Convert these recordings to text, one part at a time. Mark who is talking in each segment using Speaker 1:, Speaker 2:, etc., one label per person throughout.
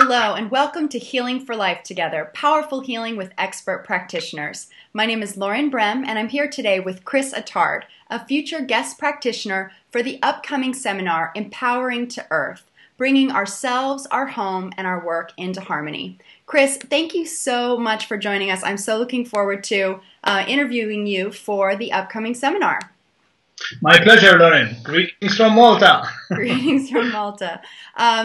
Speaker 1: Hello and welcome to Healing for Life Together, powerful healing with expert practitioners. My name is Lauren Brem and I'm here today with Kris Attard, a future guest practitioner for the upcoming seminar, Empowering to Earth, bringing ourselves, our home, and our work into harmony. Kris, thank you so much for joining us. I'm so looking forward to interviewing you for the upcoming seminar.
Speaker 2: My pleasure, Lauren. Greetings from Malta.
Speaker 1: Greetings from Malta.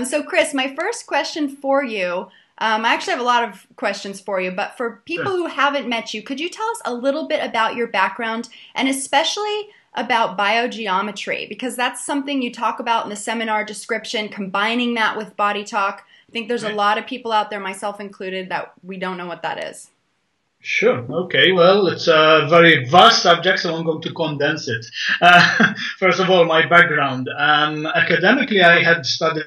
Speaker 1: So, Kris, my first question for you, I actually have a lot of questions for you, but for people who haven't met you, could you tell us a little bit about your background and especially about biogeometry? Because that's something you talk about in the seminar description, combining that with body talk. I think there's a lot of people out there, myself included, that we don't know what that is.
Speaker 2: Sure. Okay. Well, it's a very vast subject, so I'm going to condense it. First of all, my background. Academically, I had studied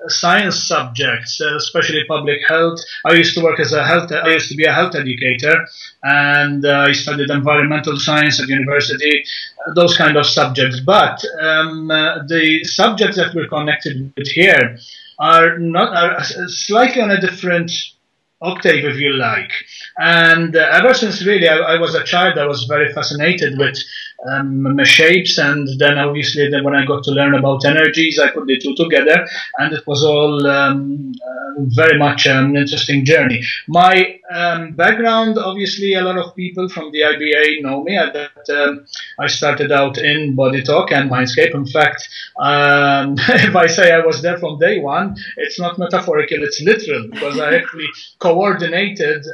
Speaker 2: science subjects, especially public health. I used to work as I used to be a health educator, and I studied environmental science at university, those kind of subjects. But the subjects that we're connected with here are slightly on a different octave, if you like. And ever since really I was a child, I was very fascinated with shapes, and then obviously when I got to learn about energies, I put the two together, and it was all very much an interesting journey. My background, obviously a lot of people from the IBA know me. I started out in Body Talk and Mindscape. In fact, if I say I was there from day one, it's not metaphorical, it's literal, because I actually coordinated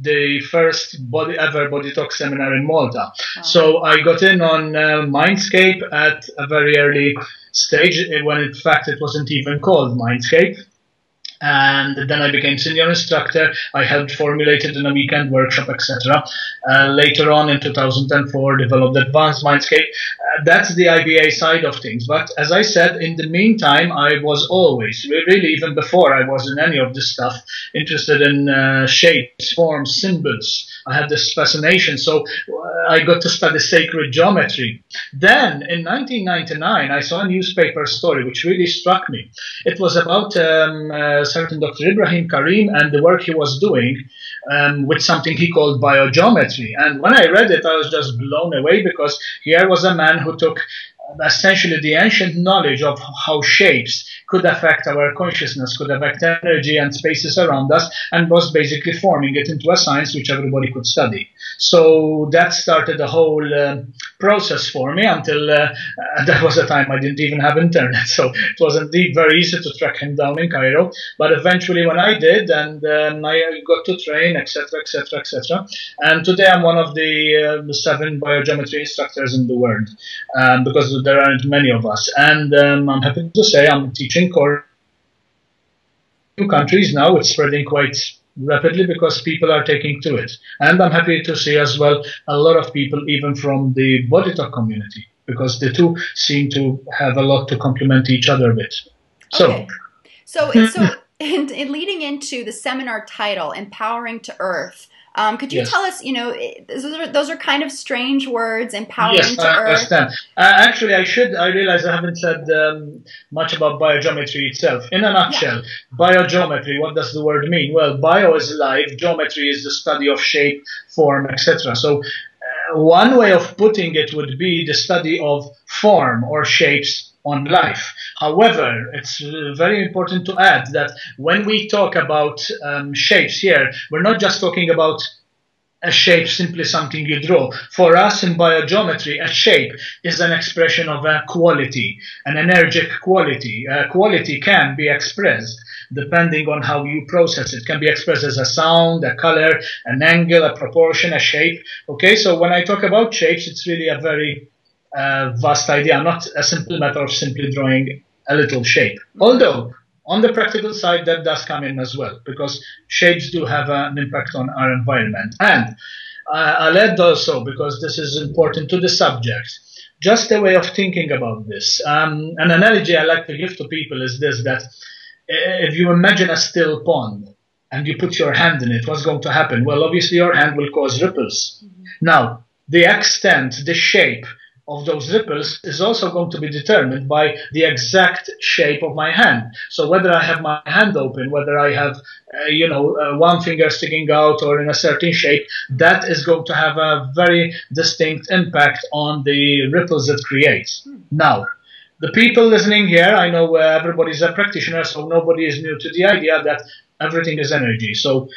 Speaker 2: the first ever Body Talk seminar in Malta. Wow. So I got in on Mindscape at a very early stage, when in fact it wasn't even called Mindscape. And then I became senior instructor. I helped formulate it in a weekend workshop, etc. Later on in 2004, developed Advanced Mindscape. That's the IBA side of things. But as I said, in the meantime, I was always, really even before I was in any of this stuff, interested in shapes, forms, symbols. I had this fascination. So I got to study sacred geometry. Then in 1999, I saw a newspaper story which really struck me. It was about certain Dr. Ibrahim Karim and the work he was doing with something he called biogeometry. And when I read it, I was just blown away, because here was a man who took essentially the ancient knowledge of how shapes could affect our consciousness, could affect energy and spaces around us, and was basically forming it into a science which everybody could study. So that started the whole process for me, until there was a time I didn't even have internet. So it was indeed very easy to track him down in Cairo. But eventually when I did, and I got to train, etc., etc., etc. And today I'm one of the 7 biogeometry instructors in the world, because there aren't many of us. And I'm happy to say I'm teaching course in 2 countries now. It's spreading quite rapidly because people are taking to it. And I'm happy to see as well a lot of people even from the Body Talk community, because the two seem to have a lot to complement each other with.
Speaker 1: Okay. So and leading into the seminar title, Empowering to Earth, could you tell us, those are kind of strange words, empowering to Earth. Yes, I
Speaker 2: understand. Actually, I realize I haven't said much about biogeometry itself. In a nutshell, biogeometry, what does the word mean? Well, bio is life, geometry is the study of shape, form, etc. So one way of putting it would be the study of form or shapes on life. However, it's very important to add that when we talk about shapes here, we're not just talking about a shape, simply something you draw. For us in biogeometry, a shape is an expression of a quality, an energetic quality. Quality can be expressed depending on how you process it. It can be expressed as a sound, a color, an angle, a proportion, a shape. Okay, so when I talk about shapes, it's really a very vast idea, not a simple matter of simply drawing a little shape. Although, on the practical side, that does come in as well, because shapes do have an impact on our environment. And I'll add also, because this is important to the subject, just a way of thinking about this. An analogy I like to give to people is this, that if you imagine a still pond and you put your hand in it, what's going to happen? Well, obviously your hand will cause ripples. Now, the extent, the shape of those ripples is also going to be determined by the exact shape of my hand. So whether I have my hand open, whether I have, one finger sticking out or in a certain shape, that is going to have a very distinct impact on the ripples it creates. Now, the people listening here, I know everybody's a practitioner, so nobody is new to the idea that everything is energy. So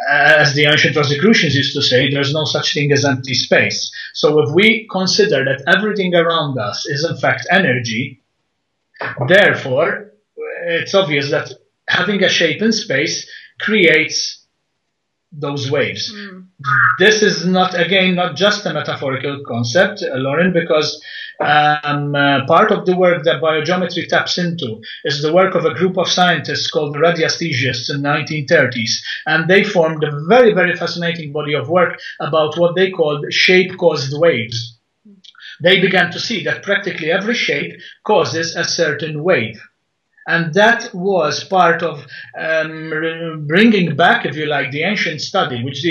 Speaker 2: as the ancient Rosicrucians used to say, there's no such thing as empty space. So if we consider that everything around us is in fact energy, therefore, it's obvious that having a shape in space creates those waves. This is not just a metaphorical concept, Lauren, because part of the work that biogeometry taps into is the work of a group of scientists called the radiesthesists in the 1930s. And they formed a very, very fascinating body of work about what they called shape-caused waves. They began to see that practically every shape causes a certain wave. And that was part of bringing back, if you like, the ancient study, which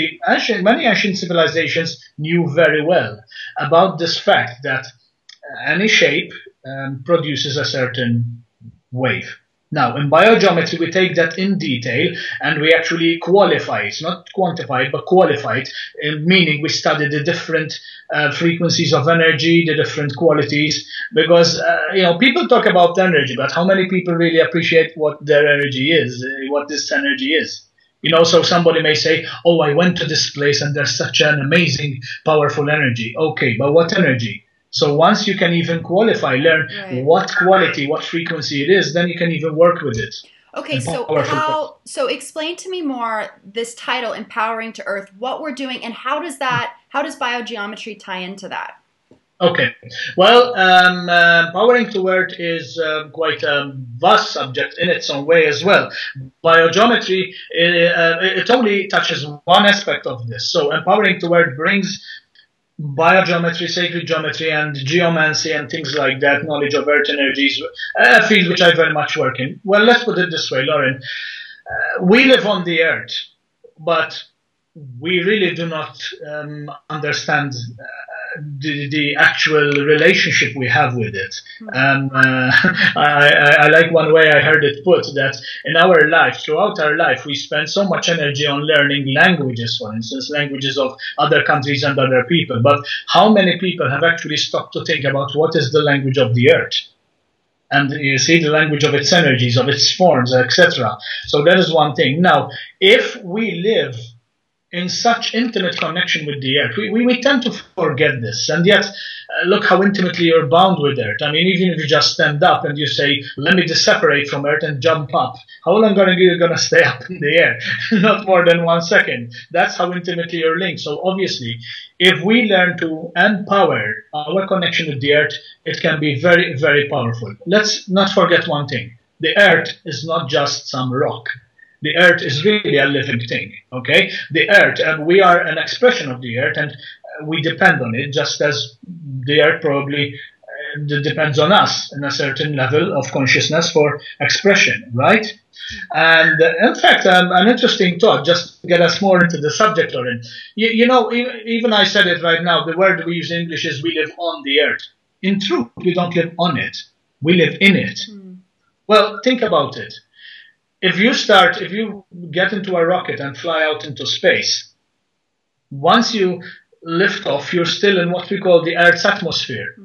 Speaker 2: many ancient civilizations knew very well, about this fact that any shape produces a certain wave. Now, in biogeometry, we take that in detail and we actually qualify it, not quantify it, but qualify it, meaning we study the different frequencies of energy, the different qualities, because, people talk about energy, but how many people really appreciate what their energy is, what this energy is? So somebody may say, oh, I went to this place and there's such an amazing, powerful energy. Okay, but what energy? So once you can even learn what quality, what frequency it is, then you can even work with it.
Speaker 1: Okay, so explain to me more this title, Empowering to Earth, what we're doing, and how does biogeometry tie into that?
Speaker 2: Okay, well, Empowering to Earth is quite a vast subject in its own way as well. Biogeometry, it only touches one aspect of this. So Empowering to Earth brings biogeometry, sacred geometry, and geomancy and things like that, knowledge of earth energies, a field which I very much work in. Well, let's put it this way, Lauren. We live on the earth, but we really do not understand the actual relationship we have with it. I like one way I heard it put, that in our life, throughout our life, we spend so much energy on learning languages, for instance, languages of other countries and other people. But how many people have actually stopped to think about what is the language of the earth? And you see, the language of its energies, of its forms, etc. So that is one thing. Now, if we live in such intimate connection with the earth, we tend to forget this. And yet, look how intimately you're bound with earth. I mean, even if you just stand up and you say, let me just separate from earth and jump up, how long are you going to stay up in the air? Not more than 1 second. That's how intimately you're linked. So obviously, if we learn to empower our connection with the earth, it can be very, very powerful. Let's not forget one thing. The earth is not just some rock. The earth is really a living thing, okay? The earth, and we are an expression of the earth, and we depend on it, just as the earth probably depends on us in a certain level of consciousness for expression, right? And in fact, an interesting thought, just to get us more into the subject, Lauren. Even I said it right now, the word we use in English is we live on the earth. In truth, we don't live on it. We live in it. Well, think about it. If you get into a rocket and fly out into space, once you lift off, you're still in what we call the Earth's atmosphere.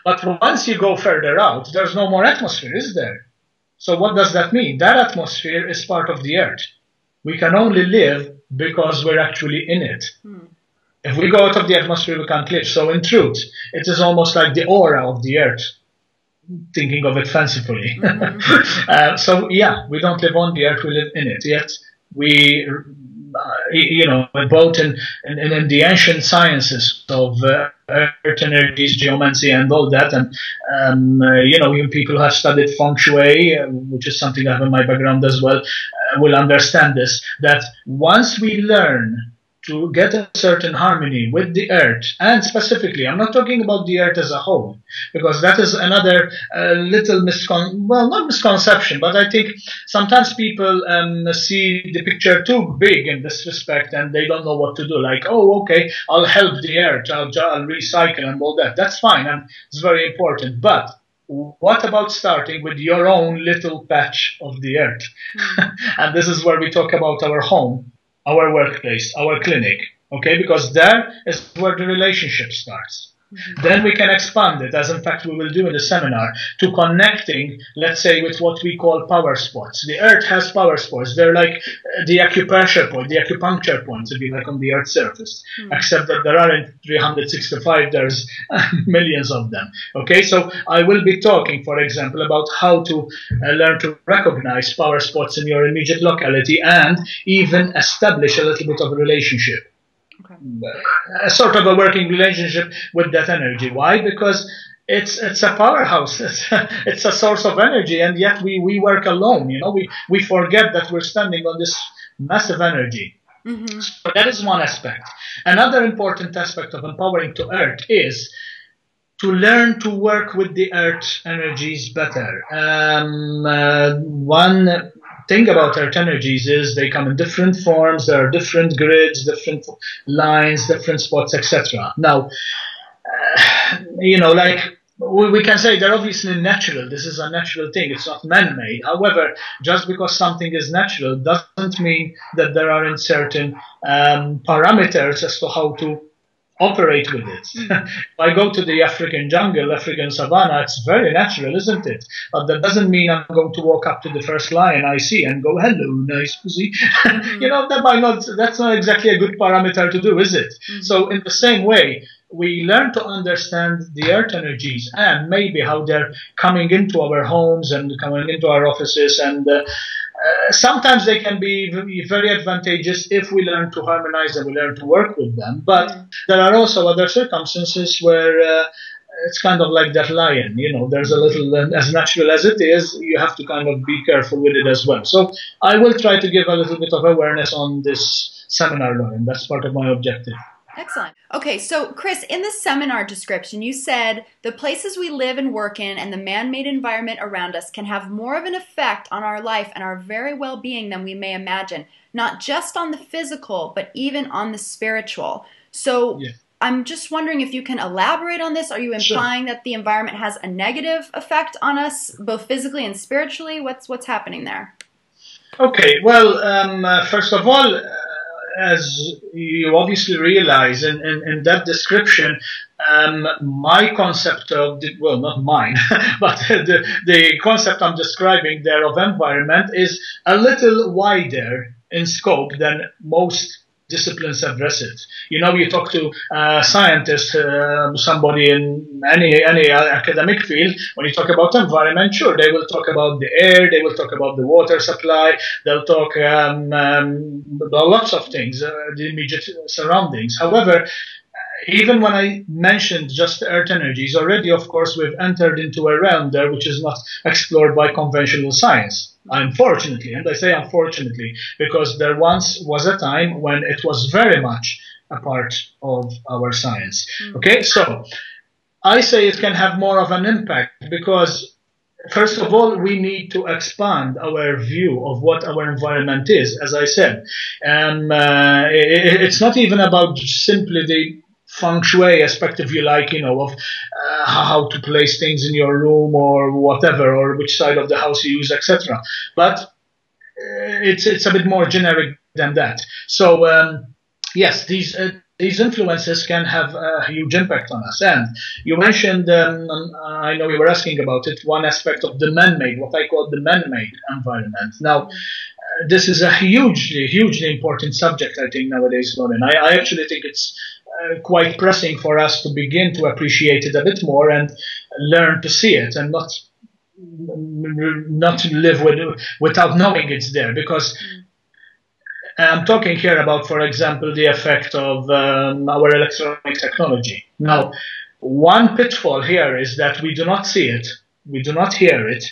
Speaker 2: But once you go further out, there's no more atmosphere, is there? So what does that mean? That atmosphere is part of the Earth. We can only live because we're actually in it. If we go out of the atmosphere, we can't live. So in truth, it is almost like the aura of the Earth, thinking of it fancifully. So yeah, we don't live on the earth, we live in it. Yet we, both in the ancient sciences of earth energies, geomancy and all that, and even people who have studied feng shui, which is something I have in my background as well, will understand this, that once we learn to get a certain harmony with the earth, and specifically, I'm not talking about the earth as a whole, because that is another little not misconception, but I think sometimes people see the picture too big in this respect, and they don't know what to do. Like, oh, okay, I'll help the earth, I'll recycle and all that. That's fine, and it's very important. But what about starting with your own little patch of the earth? And this is where we talk about our home, our workplace, our clinic, okay? Because there is where the relationship starts. Then we can expand it, as in fact we will do in the seminar, to connecting, let's say, with what we call power spots. The earth has power spots. They're like the acupressure point, the acupuncture points, if you like, on the earth's surface. Except that there aren't 365, there's millions of them. Okay, so I will be talking, for example, about how to learn to recognize power spots in your immediate locality and even establish a little bit of a relationship. A sort of a working relationship with that energy. Why? Because it's a powerhouse. It's a source of energy, and yet we work alone. You know, we forget that we're standing on this massive energy. So that is one aspect. Another important aspect of empowering to earth is to learn to work with the earth energies better. One thing about earth energies is they come in different forms. There are different grids, different lines, different spots, etc. Now, you know, like we can say they're obviously natural. This is a natural thing. It's not man-made. However, just because something is natural doesn't mean that there aren't certain parameters as to how to operate with it. If I go to the African jungle, African savannah, it's very natural, isn't it? But that doesn't mean I'm going to walk up to the first lion I see and go, hello, nice pussy. You know, that's not exactly a good parameter to do, is it? So in the same way, we learn to understand the earth energies and maybe how they're coming into our homes and coming into our offices, and sometimes they can be very advantageous if we learn to harmonize and we learn to work with them. But there are also other circumstances where it's kind of like that lion, you know, there's a little, as natural as it is, you have to kind of be careful with it as well. So I will try to give a little bit of awareness on this seminar, Lauren. That's part of my objective.
Speaker 1: Excellent. Okay, so Kris, in the seminar description, you said the places we live and work in and the man-made environment around us can have more of an effect on our life and our very well-being than we may imagine, not just on the physical, but even on the spiritual. So I'm just wondering if you can elaborate on this. Are you implying that the environment has a negative effect on us, both physically and spiritually? What's happening there?
Speaker 2: Okay, well, first of all, as you obviously realize in that description, my concept of, well, not mine, but the concept I'm describing there of environment is a little wider in scope than most disciplines address it. You know, you talk to scientists, somebody in any academic field, when you talk about environment, sure, they will talk about the air, they will talk about the water supply, they'll talk about lots of things, the immediate surroundings. However, even when I mentioned just earth energies, already, of course, we've entered into a realm there which is not explored by conventional science. Unfortunately, and I say unfortunately, because there once was a time when it was very much a part of our science. Okay, so I say it can have more of an impact because, first of all, we need to expand our view of what our environment is, as I said. It's not even about simply the feng shui aspect, if you like, you know, of how to place things in your room or whatever, or which side of the house you use, etc. But it's a bit more generic than that. So yes, these influences can have a huge impact on us. And you mentioned, I know you were asking about it, one aspect of the man-made, what I call the man-made environment. Now, this is a hugely important subject, I think, nowadays, Lauren. I actually think it's quite pressing for us to begin to appreciate it a bit more and learn to see it and not live without knowing it's there. Because I'm talking here about, for example, the effect of our electronic technology. Now, one pitfall here is that we do not see it, we do not hear it,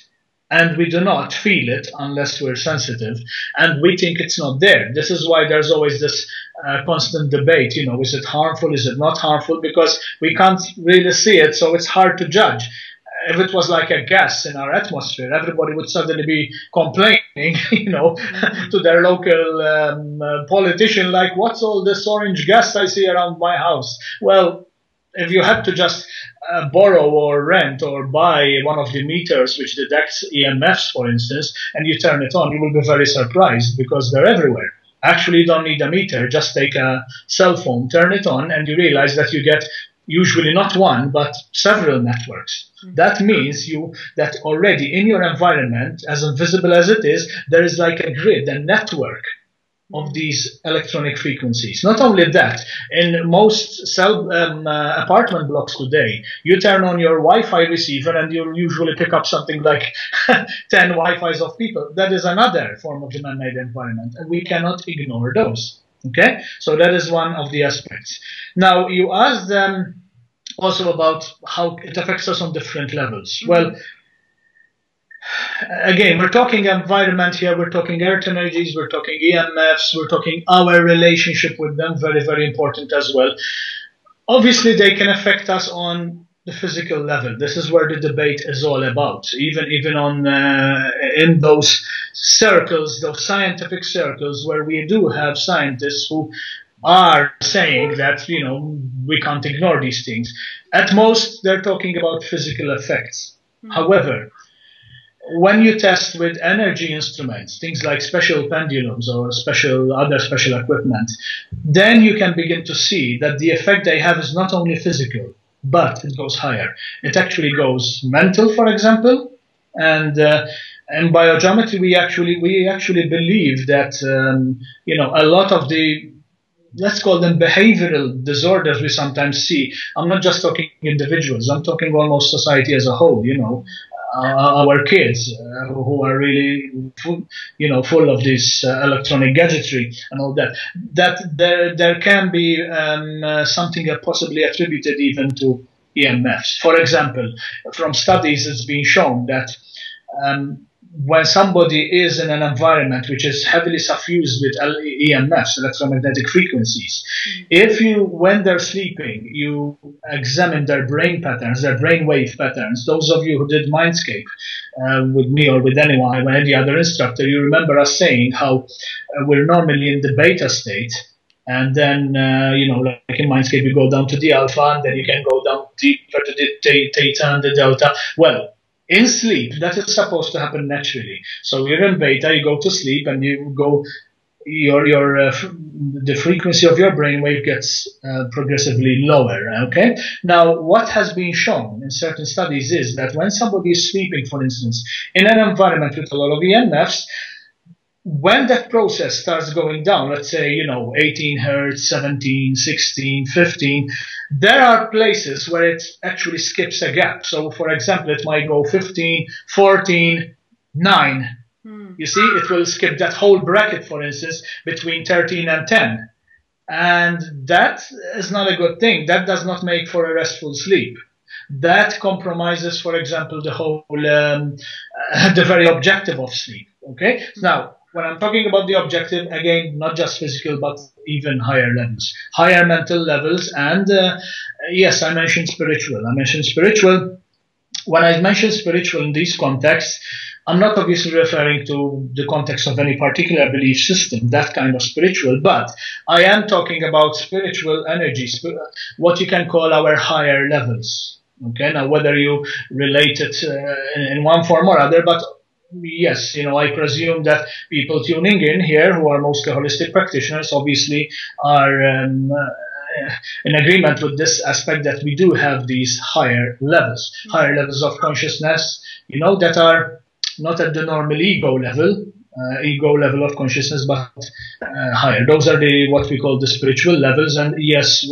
Speaker 2: and we do not feel it unless we're sensitive, and we think it's not there. This is why there's always this constant debate. Is it harmful? Is it not harmful? Because we can't really see it, so it's hard to judge. If it was like a gas in our atmosphere, everybody would suddenly be complaining, to their local politician, like, what's all this orange gas I see around my house? Well, if you had to just borrow or rent or buy one of the meters which detects EMFs, for instance, and you turn it on, you will be very surprised because they're everywhere. Actually, you don't need a meter. Just take a cell phone, turn it on, and you realize that you get usually not one, but several networks. That means that already in your environment, as invisible as it is, there is like a grid, a network of these electronic frequencies. Not only that, in most apartment blocks today, you turn on your Wi-Fi receiver and you'll usually pick up something like 10 Wi-Fis of people. That is another form of the man-made environment, and we cannot ignore those. Okay, so that is one of the aspects. Now, you asked them also about how it affects us on different levels. Well, again, we're talking environment here, we're talking earth energies, we're talking EMFs, we're talking our relationship with them, very, very important as well. Obviously, they can affect us on the physical level. This is where the debate is all about. Even on in those circles, those scientific circles, where we do have scientists who are saying that we can't ignore these things. At most, they're talking about physical effects. However, when you test with energy instruments, things like special pendulums or other special equipment, then you can begin to see that the effect they have is not only physical, but it goes higher. It actually goes mental, for example, and in biogeometry, we actually believe that a lot of the, let's call them behavioral disorders we sometimes see. I'm not just talking individuals. I'm talking almost society as a whole. Our kids who are really full of this electronic gadgetry and all that. That there can be something possibly attributed even to EMFs. For example, from studies, it's been shown that when somebody is in an environment which is heavily suffused with EMFs, electromagnetic frequencies, when they're sleeping, you examine their brain patterns, their brain wave patterns. Those of you who did Mindscape with me or with any other instructor, you remember us saying how we're normally in the beta state, and then, like in Mindscape, you go down to the alpha, and then you can go down deeper to the theta and the delta. Well, in sleep, that is supposed to happen naturally. So you're in beta, you go to sleep, and you go, the frequency of your brainwave gets progressively lower. Okay. Now, what has been shown in certain studies is that when somebody is sleeping, for instance, in an environment with a lot of EMFs, when that process starts going down, let's say, 18 hertz, 17, 16, 15, there are places where it actually skips a gap. So, for example, it might go 15, 14, 9. You see, it will skip that whole bracket, for instance, between 13 and 10. And that is not a good thing. That does not make for a restful sleep. That compromises, for example, the whole, the very objective of sleep. Okay? Now, when I'm talking about the objective, again, not just physical, but even higher levels, higher mental levels. And yes, I mentioned spiritual. When I mention spiritual in these contexts, I'm not obviously referring to the context of any particular belief system, that kind of spiritual, but I am talking about spiritual energy, what you can call our higher levels. Okay, now whether you relate it in one form or other, but yes, I presume that people tuning in here who are mostly holistic practitioners obviously are in agreement with this aspect, that we do have these higher levels of consciousness, that are not at the normal ego level of consciousness, but higher. Those are what we call the spiritual levels. And yes,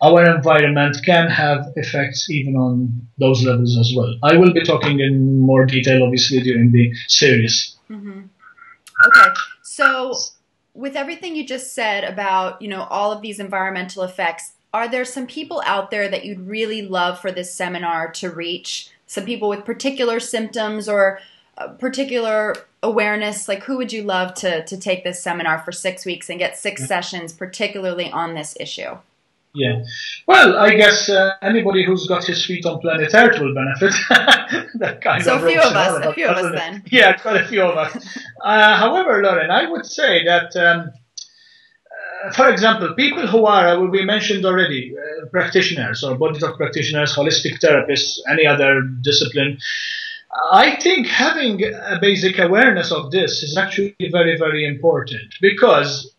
Speaker 2: our environment can have effects even on those levels as well. I will be talking in more detail, obviously, during the series.
Speaker 1: Okay, so with everything you just said about, all of these environmental effects, are there some people out there that you'd really love for this seminar to reach? Some people with particular symptoms or particular awareness? Like, who would you love to take this seminar for 6 weeks and get 6 sessions, particularly on this issue?
Speaker 2: Yeah, well, I guess anybody who's got his feet on planet Earth will benefit. That kind
Speaker 1: so
Speaker 2: of
Speaker 1: a few of us, then.
Speaker 2: Yeah, quite a few of us. However, Lauren, I would say that, for example, people who are, we mentioned already, practitioners or body talk practitioners, holistic therapists, any other discipline, I think having a basic awareness of this is actually very, very important, because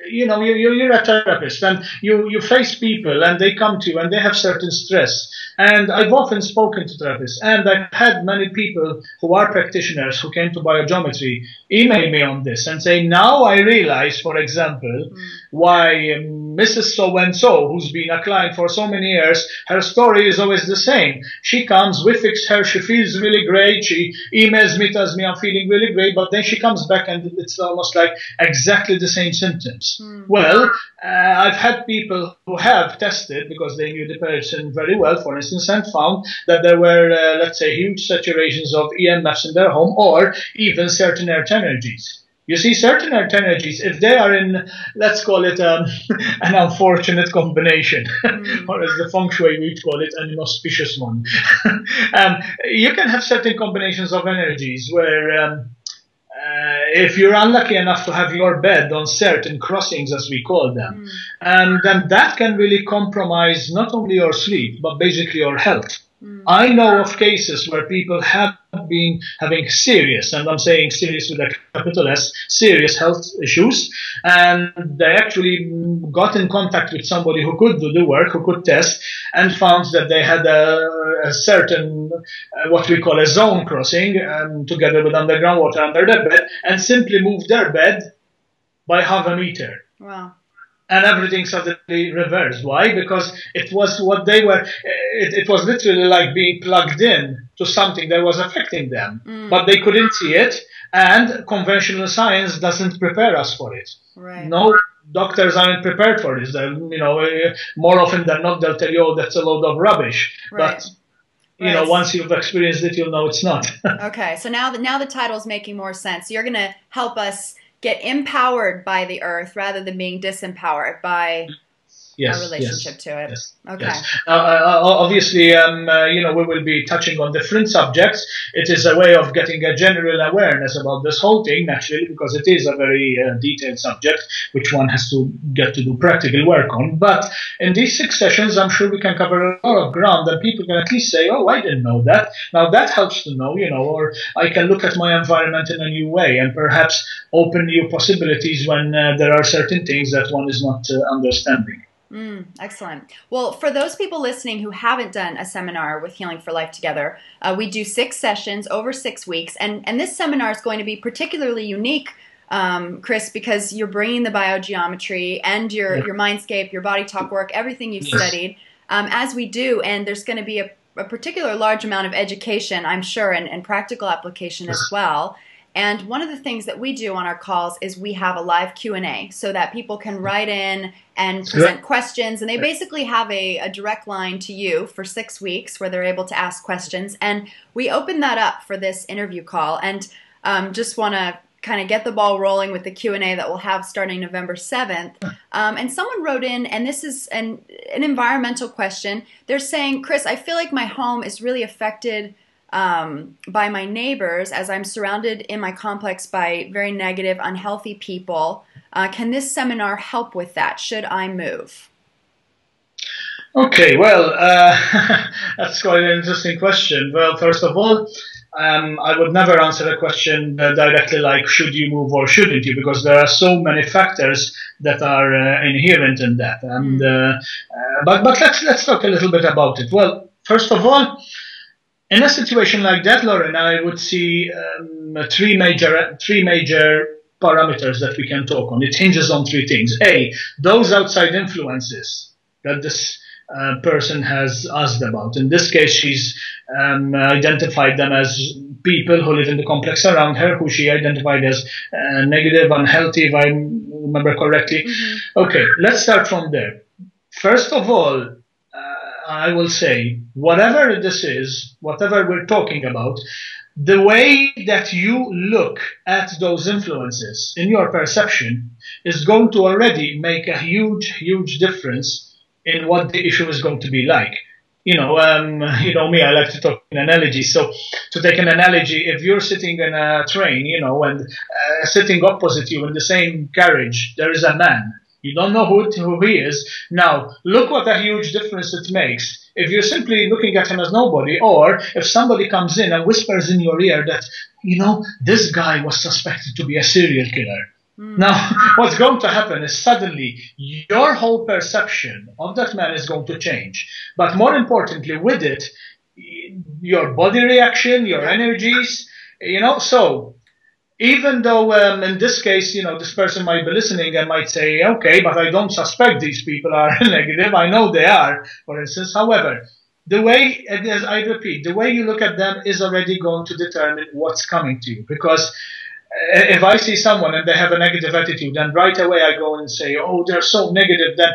Speaker 2: you're a therapist and you face people and they come to you and they have certain stress. And I've often spoken to therapists, and I've had many people who are practitioners who came to biogeometry email me on this and say, now I realize, for example, why Mrs. So-and-so, who's been a client for so many years, her story is always the same. She comes, we fix her, she feels really great, she emails me, tells me I'm feeling really great, but then she comes back and it's almost like exactly the same symptoms. Well, I've had people who have tested, because they knew the person very well, for instance, and found that there were, let's say, huge saturations of EMFs in their home, or even certain earth energies. You see, certain earth energies, if they are in, let's call it an unfortunate combination, or as the feng shui we call it, an inauspicious one, you can have certain combinations of energies where if you're unlucky enough to have your bed on certain crossings, as we call them, then that can really compromise not only your sleep, but basically your health. I know of cases where people have been having serious, and I'm saying serious with a capital S, serious health issues, and they actually got in contact with somebody who could do the work, who could test, and found that they had a certain, what we call a zone crossing, together with underground water under their bed, and simply moved their bed by half a meter.
Speaker 1: Wow.
Speaker 2: And everything suddenly reversed. Why? Because it was what they were, it was literally like being plugged in to something that was affecting them. But they couldn't see it, and conventional science doesn't prepare us for it.
Speaker 1: Right.
Speaker 2: No, doctors aren't prepared for this. More often than not, they'll tell you, oh, that's a load of rubbish.
Speaker 1: Right.
Speaker 2: But once you've experienced it, you'll know it's not.
Speaker 1: Okay, so now the title's making more sense. You're going to help us get empowered by the earth rather than being disempowered by our relationship to it.
Speaker 2: Yes,
Speaker 1: okay.
Speaker 2: Yes. Obviously, we will be touching on different subjects. It is a way of getting a general awareness about this whole thing, naturally, because it is a very detailed subject, which one has to get to do practical work on. But in these 6 sessions, I'm sure we can cover a lot of ground, and people can at least say, oh, I didn't know that. Now, that helps to know, or I can look at my environment in a new way and perhaps open new possibilities when there are certain things that one is not understanding.
Speaker 1: Excellent. Well, for those people listening who haven't done a seminar with Healing for Life Together, we do 6 sessions over 6 weeks. And this seminar is going to be particularly unique, Kris, because you're bringing the biogeometry and your mindscape, your body talk work, everything you've studied, as we do. And there's going to be a particular large amount of education, I'm sure, and practical application as well. And one of the things that we do on our calls is we have a live Q&A so that people can write in and present questions. And they basically have a direct line to you for 6 weeks where they're able to ask questions. And we open that up for this interview call. And just want to kind of get the ball rolling with the Q&A that we'll have starting November 7th. And someone wrote in, and this is an environmental question. They're saying, Kris, I feel like my home is really affected by my neighbors, as I'm surrounded in my complex by very negative, unhealthy people. Can this seminar help with that? Should I move?
Speaker 2: Okay, well, that's quite an interesting question. Well, first of all, I would never answer a question directly like, should you move or shouldn't you? Because there are so many factors that are inherent in that. And but let's talk a little bit about it. Well, first of all, in a situation like that, Lauren, I would see 3 major parameters that we can talk on. It hinges on 3 things. A, those outside influences that this person has asked about. In this case, she's identified them as people who live in the complex around her, who she identified as negative, unhealthy, if I remember correctly. Okay, let's start from there. First of all, I will say, whatever this is, whatever we're talking about, the way that you look at those influences in your perception is going to already make a huge, huge difference in what the issue is going to be like. You know me, I like to talk in analogies. So to take an analogy, if you're sitting in a train, and sitting opposite you in the same carriage, there is a man. You don't know who he is. Now, look what a huge difference it makes if you're simply looking at him as nobody, or if somebody comes in and whispers in your ear that, this guy was suspected to be a serial killer. Now, what's going to happen is suddenly your whole perception of that man is going to change. But more importantly, with it, your body reaction, your energies, so even though in this case, this person might be listening and might say, okay, but I don't suspect these people are negative. I know they are, for instance. However, the way, as I repeat, the way you look at them is already going to determine what's coming to you. Because if I see someone and they have a negative attitude, and right away I go and say, oh, they're so negative, then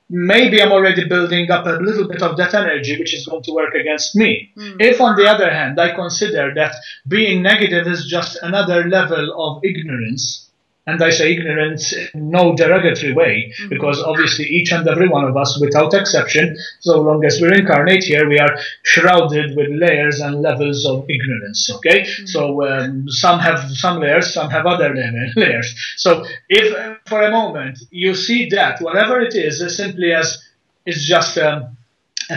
Speaker 2: maybe I'm already building up a little bit of that energy, which is going to work against me. If, on the other hand, I consider that being negative is just another level of ignorance, and I say ignorance in no derogatory way, because obviously each and every one of us, without exception, so long as we're incarnate here, we are shrouded with layers and levels of ignorance, okay? So some have some layers, some have other layers. So if for a moment you see that, whatever it is simply as it's just a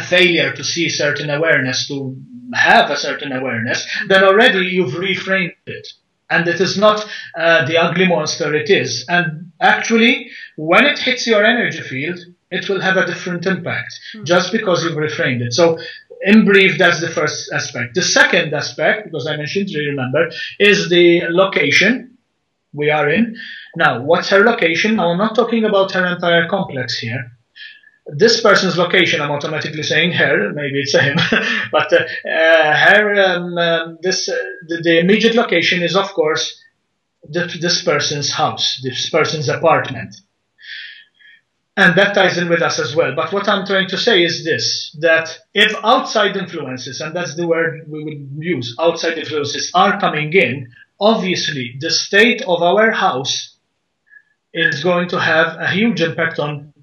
Speaker 2: failure to see certain awareness, to have a certain awareness, then already you've reframed it. And it is not the ugly monster it is. And actually, when it hits your energy field, it will have a different impact, just because you've reframed it. So, in brief, that's the first aspect. The second aspect, because I mentioned, remember, is the location we are in. Now, what's her location? Now, I'm not talking about her entire complex here. This person's location, I'm automatically saying her, maybe it's a him, but the immediate location is, of course, this person's house, this person's apartment. And that ties in with us as well. But what I'm trying to say is this, that if outside influences, and that's the word we would use, outside influences are coming in, obviously the state of our house is going to have a huge impact on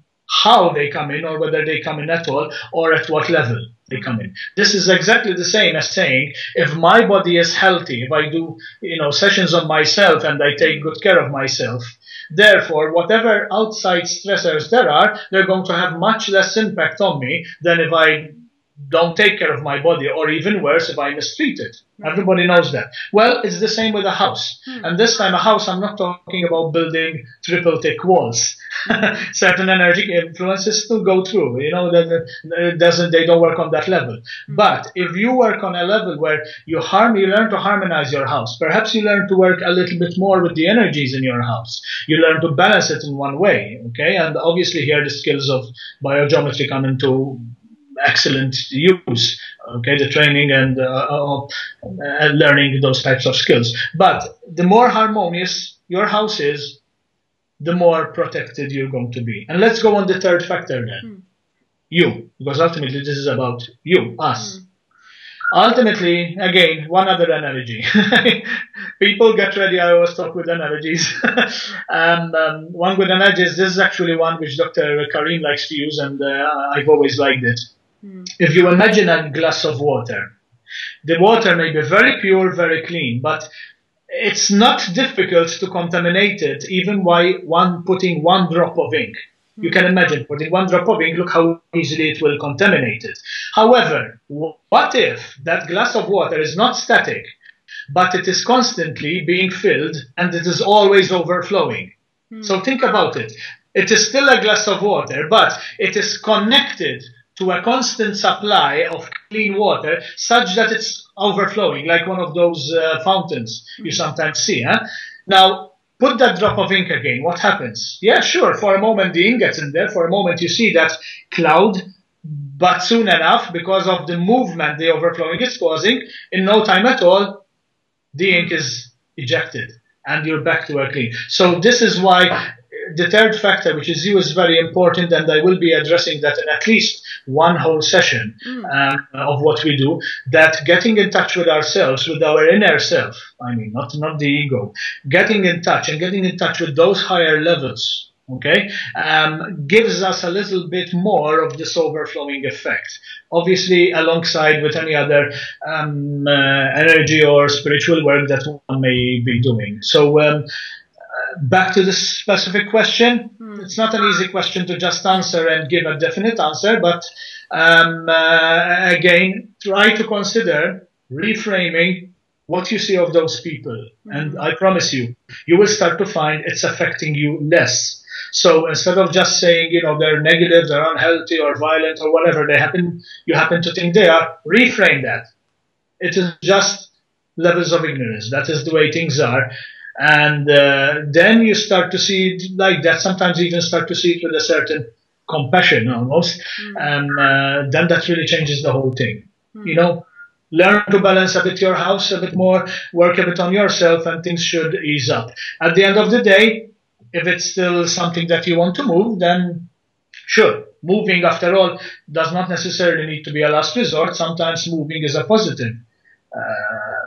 Speaker 2: how they come in, or whether they come in at all, or at what level they come in. This is exactly the same as saying, if my body is healthy, if I do sessions on myself and I take good care of myself, therefore whatever outside stressors there are, they're going to have much less impact on me than if I don't take care of my body, or even worse, if I mistreat it. Everybody knows that. Well, it's the same with a house. And this time a house, I'm not talking about building triple thick walls. Certain energy influences still go through, they don't work on that level. But if you work on a level where you learn to harmonize your house, perhaps you learn to work a little bit more with the energies in your house. You learn to balance it in one way, okay? And obviously here the skills of biogeometry come into excellent use, okay, the training and learning those types of skills. But the more harmonious your house is, the more protected you're going to be. And let's go on the third factor then. You, because ultimately this is about you, us. Ultimately, again, one other analogy. People get ready, I always talk with analogies. One good analogy is, this is actually one which Dr. Karim likes to use, and I've always liked it. If you imagine a glass of water, the water may be very pure, very clean, but it's not difficult to contaminate it, even by putting one drop of ink. You can imagine putting one drop of ink, look how easily it will contaminate it. However, what if that glass of water is not static, but it is constantly being filled and it is always overflowing? So think about it. It is still a glass of water, but it is connected to a constant supply of clean water such that it's overflowing, like one of those fountains you sometimes see. Now, put that drop of ink again. What happens? Yeah, sure, for a moment the ink gets in there. For a moment you see that cloud. But soon enough, because of the movement the overflowing is causing, in no time at all, the ink is ejected and you're back to a clean. So this is why the third factor, which is you, is very important, and I will be addressing that in at least one whole session of what we do, that getting in touch with ourselves, with our inner self, I mean, not the ego, getting in touch and getting in touch with those higher levels, okay, gives us a little bit more of this overflowing effect. Obviously, alongside with any other energy or spiritual work that one may be doing. So back to the specific question, it's not an easy question to just answer and give a definite answer, but again, try to consider reframing what you see of those people. And I promise you, you will start to find it's affecting you less. So instead of just saying, you know, they're negative, they're unhealthy or violent or whatever you happen to think they are, reframe that. It is just levels of ignorance. That is the way things are. And then you start to see it like that, sometimes even start to see it with a certain compassion almost. And then that really changes the whole thing. You know, learn to balance a bit your house a bit more, work a bit on yourself, and things should ease up. At the end of the day, if it's still something that you want to move, then sure. Moving, after all, does not necessarily need to be a last resort. Sometimes moving is a positive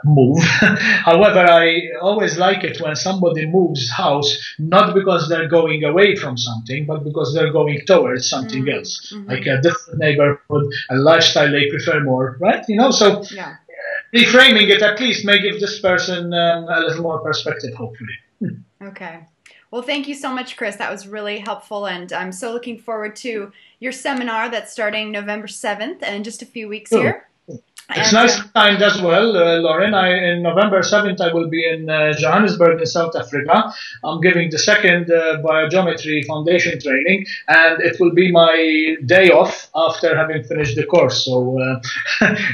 Speaker 2: move. However, I always like it when somebody moves house, not because they're going away from something, but because they're going towards something else, like a different neighborhood, a lifestyle they prefer more, right? You know, so reframing it at least may give this person a little more perspective, hopefully.
Speaker 1: Okay. Well, thank you so much, Kris. That was really helpful, and I'm so looking forward to your seminar that's starting November 7th and in just a few weeks here.
Speaker 2: It's nice timed as well, Lauren. In November 7th, I will be in Johannesburg in South Africa. I'm giving the second biogeometry foundation training, and it will be my day off after having finished the course. So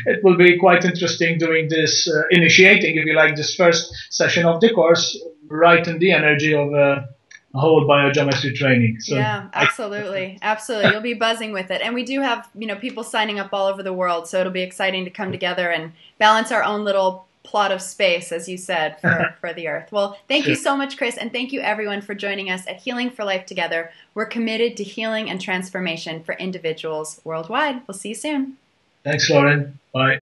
Speaker 2: it will be quite interesting doing this, initiating, if you like, this first session of the course, right in the energy of whole biogeometry training. So
Speaker 1: yeah, absolutely. Absolutely. You'll be buzzing with it. And we do have, you know, people signing up all over the world. So it'll be exciting to come together and balance our own little plot of space, as you said, for the earth. Well, thank you so much, Kris. And thank you everyone for joining us at Healing for Life Together. We're committed to healing and transformation for individuals worldwide. We'll see you soon.
Speaker 2: Thanks, Lauren. Bye.